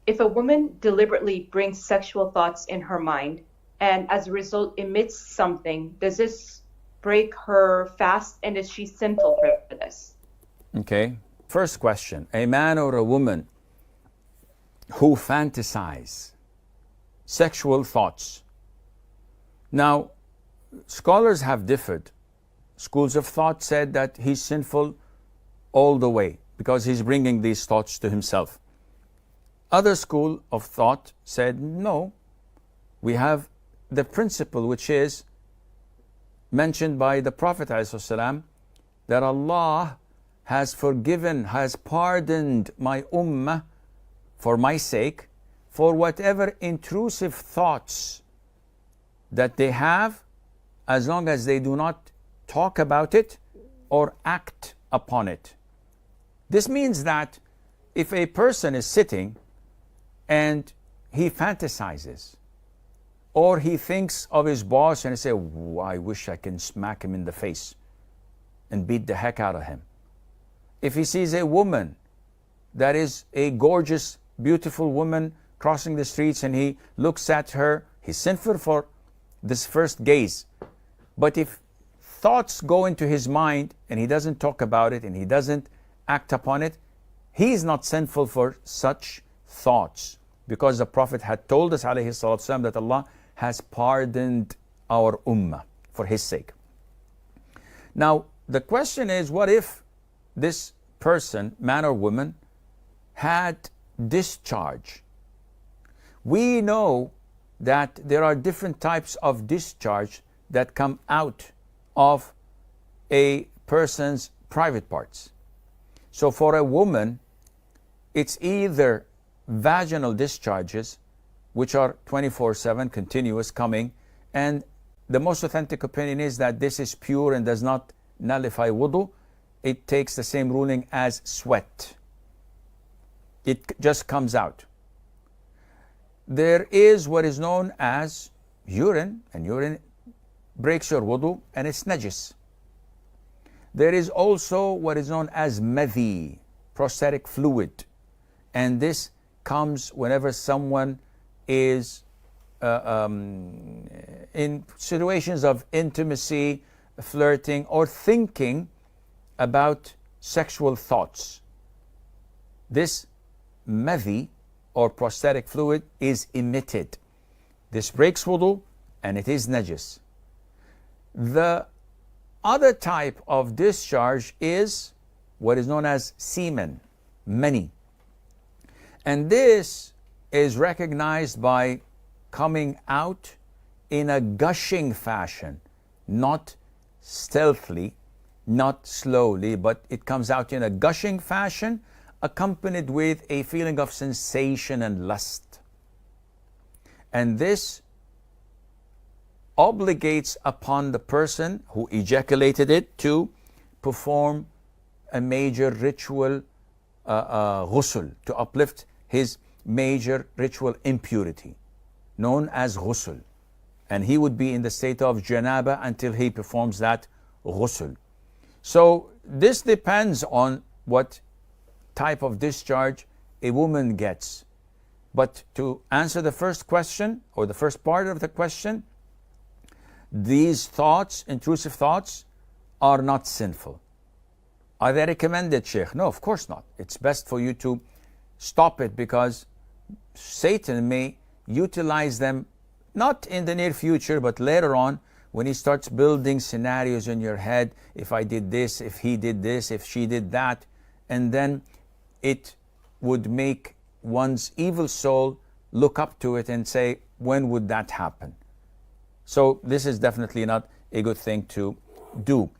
if a woman deliberately brings sexual thoughts in her mind and as a result emits something, does this break her fast and is she sinful for this? Okay. First question, a man or a woman who fantasize sexual thoughts. Now, scholars have differed. Schools of thought said that he's sinful all the way because he's bringing these thoughts to himself. Other school of thought said, no, we have the principle which is mentioned by the Prophet ﷺ, that Allah has forgiven, has pardoned my ummah for my sake, for whatever intrusive thoughts that they have, as long as they do not talk about it or act upon it. This means that if a person is sitting and he fantasizes, or he thinks of his boss and he says, I wish I can smack him in the face and beat the heck out of him. If he sees a woman that is a gorgeous, beautiful woman crossing the streets and he looks at her, he's sinful for this first gaze. But if thoughts go into his mind and he doesn't talk about it and he doesn't act upon it, he is not sinful for such thoughts, because the Prophet had told us ﷺ that Allah has pardoned our ummah for his sake. Now the question is, what if this person, man or woman, had discharge? We know that there are different types of discharge that come out of a person's private parts. So for a woman, it's either vaginal discharges, which are 24/7 continuous coming, and the most authentic opinion is that this is pure and does not nullify wudu. It takes the same ruling as sweat. It just comes out. There is what is known as urine, and urine breaks your wudu and it's najis. There is also what is known as madhi, prostatic fluid, and this comes whenever someone is in situations of intimacy, flirting, or thinking about sexual thoughts. This madhi or prostatic fluid is emitted. This breaks wudu and it is najis. The other type of discharge is what is known as semen, mani. And this is recognized by coming out in a gushing fashion, not stealthily, not slowly, but it comes out in a gushing fashion, accompanied with a feeling of sensation and lust. And this obligates upon the person who ejaculated it to perform a major ritual ghusl, to uplift his major ritual impurity, known as ghusl. And he would be in the state of janaba until he performs that ghusl. So this depends on what type of discharge a woman gets. But to answer the first question, or the first part of the question, these thoughts, intrusive thoughts, are not sinful. Are they recommended, Sheikh? No, of course not. It's best for you to stop it, because Satan may utilize them not in the near future, but later on, when he starts building scenarios in your head. If I did this, if he did this, if she did that, and then it would make one's evil soul look up to it and say, when would that happen? So this is definitely not a good thing to do.